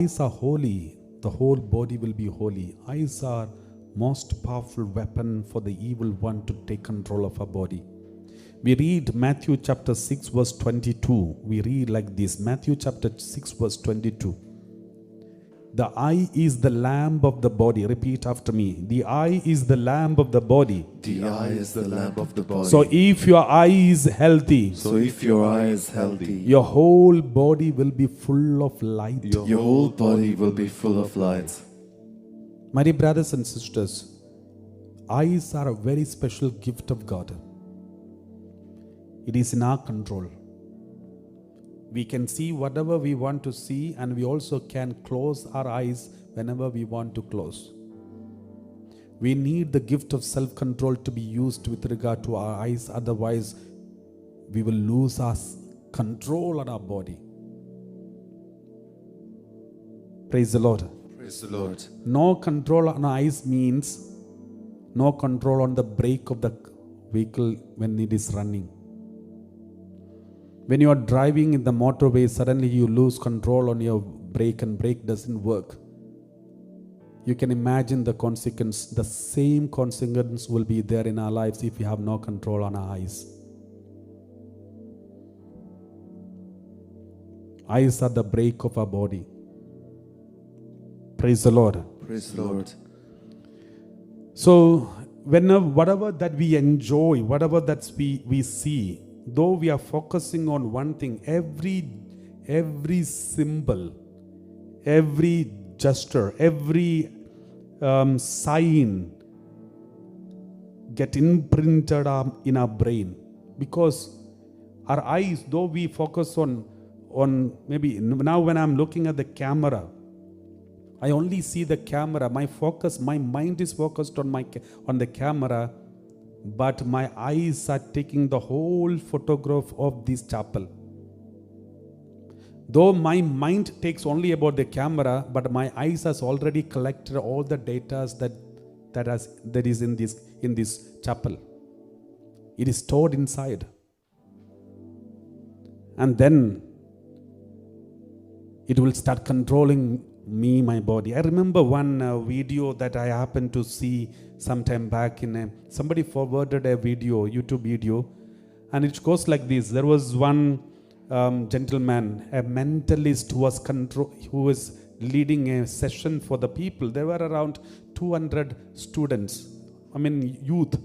Eyes are holy, the whole body will be holy. Eyes are most powerful weapon for the evil one to take control of our body. We read Matthew chapter 6 verse 22. We read like this, Matthew chapter 6 verse 22. The eye is the lamp of the body. Repeat after me. The eye is the lamp of the body. The eye is the lamp of the body. So if your eye is healthy, your whole body will be full of light. Your whole body will be full of light. My dear brothers and sisters, eyes are a very special gift of God. It is in our control. We can see whatever we want to see, and we also can close our eyes whenever we want to close. We need the gift of self-control to be used with regard to our eyes, otherwise we will lose our control on our body. Praise the Lord. Praise the Lord. No control on eyes means no control on the brake of the vehicle when it is running. When you are driving in the motorway, suddenly you lose control on your brake and brake doesn't work. You can imagine the consequence. The same consequence will be there in our lives if we have no control on our eyes. Eyes are the brake of our body. Praise the Lord. Praise the Lord. So, whatever that we enjoy, whatever that we see, though we are focusing on one thing, every symbol, every gesture, every sign get imprinted in our brain, because our eyes, though we focus on maybe now when I'm looking at the camera, I only see the camera. My mind is focused on the camera, but my eyes are taking the whole photograph of this chapel. Though my mind takes only about the camera, but my eyes has already collected all the data that is in this chapel. It is stored inside. And then it will start controlling me, my body. I remember one video that I happened to see sometime back somebody forwarded a video, YouTube video, and it goes like this. There was one gentleman, a mentalist who was leading a session for the people. There were around 200 students. I mean youth,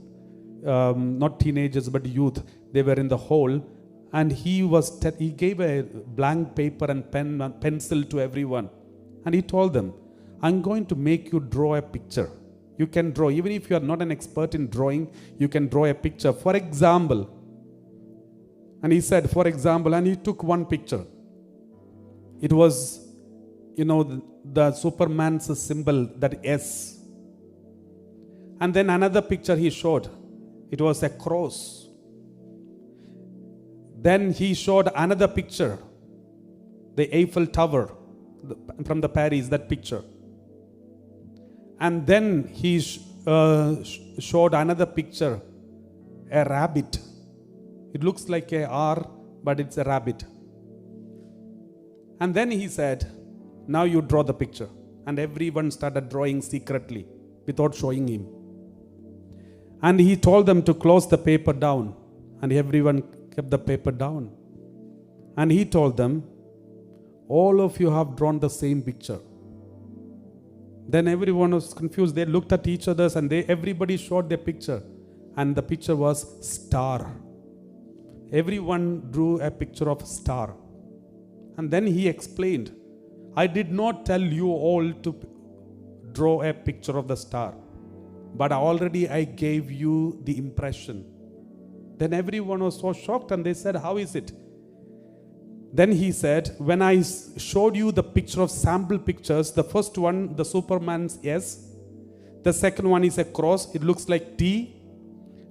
not teenagers but youth. They were in the hall, and he gave a blank paper and pencil to everyone. And he told them, I'm going to make you draw a picture. You can draw, even if you are not an expert in drawing, you can draw a picture. For example, and he said, for example, and he took one picture. It was, the Superman's symbol, that S. And then another picture he showed. It was a cross. Then he showed another picture, the Eiffel Tower. From the Paris, that picture. And then he showed another picture, a rabbit. It looks like a R, but it's a rabbit. And then he said, now you draw the picture. And everyone started drawing secretly without showing him. And he told them to close the paper down. And everyone kept the paper down. And he told them, all of you have drawn the same picture. Then everyone was confused. They looked at each other and everybody showed their picture. And the picture was star. Everyone drew a picture of star. And then he explained, I did not tell you all to draw a picture of the star, but already I gave you the impression. Then everyone was so shocked and they said, how is it? Then he said, when I showed you the picture of sample pictures, the first one, the Superman's S. The second one is a cross. It looks like T.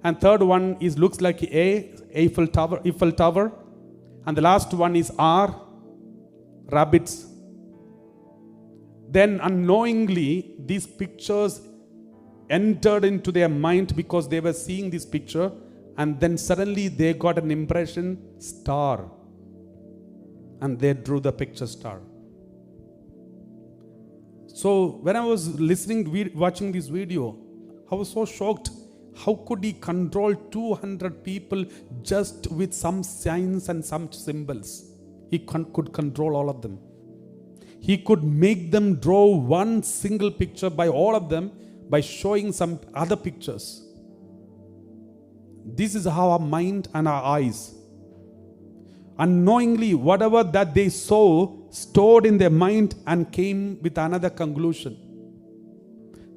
And third one looks like Eiffel Tower. And the last one is R, rabbits. Then unknowingly, these pictures entered into their mind because they were seeing this picture. And then suddenly they got an impression, star. And they drew the picture star. So when I was watching this video, I was so shocked. How could he control 200 people just with some signs and some symbols? He could control all of them. He could make them draw one single picture by all of them by showing some other pictures. This is how our mind and our eyes, unknowingly, whatever that they saw, stored in their mind and came with another conclusion.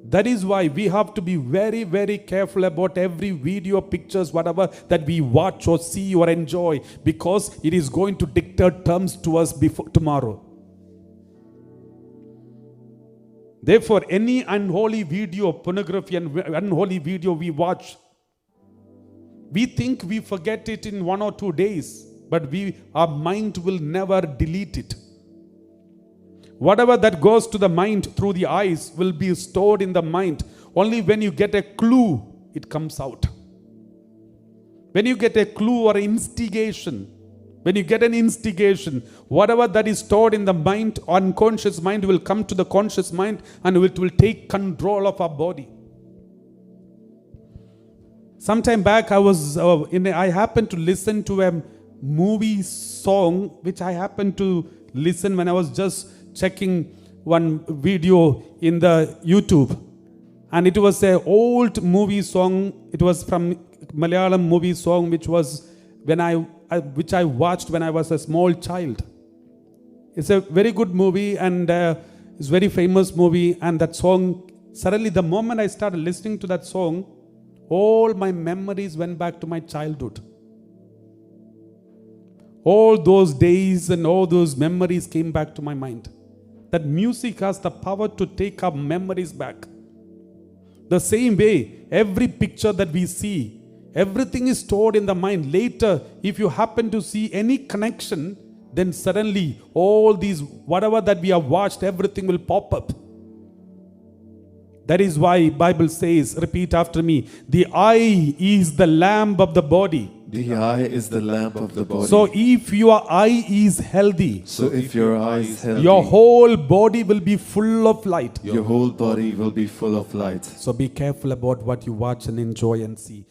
That is why we have to be very, very careful about every video, pictures, whatever that we watch or see or enjoy, because it is going to dictate terms to us before tomorrow. Therefore, any unholy video, pornography and unholy video we watch, we think we forget it in 1 or 2 days, but our mind will never delete it. Whatever that goes to the mind through the eyes will be stored in the mind. Only when you get a clue, it comes out. When you get a clue or instigation, when you get an instigation, whatever that is stored in the mind, unconscious mind will come to the conscious mind and it will take control of our body. Sometime back, I happened to listen to a movie song, which I happened to listen when I was just checking one video in the YouTube. And it was an old movie song. It was from Malayalam movie song, which I watched when I was a small child. It's a very good movie and it's a very famous movie. And that song, suddenly the moment I started listening to that song, all my memories went back to my childhood. All those days and all those memories came back to my mind. That music has the power to take our memories back. The same way, every picture that we see, everything is stored in the mind. Later, if you happen to see any connection, then suddenly all these, whatever that we have watched, everything will pop up. That is why Bible says, repeat after me, the eye is the lamp of the body. The eye is the lamp of the body. So if your eye is healthy, your whole body will be full of light. Your whole body will be full of light. So be careful about what you watch and enjoy and see.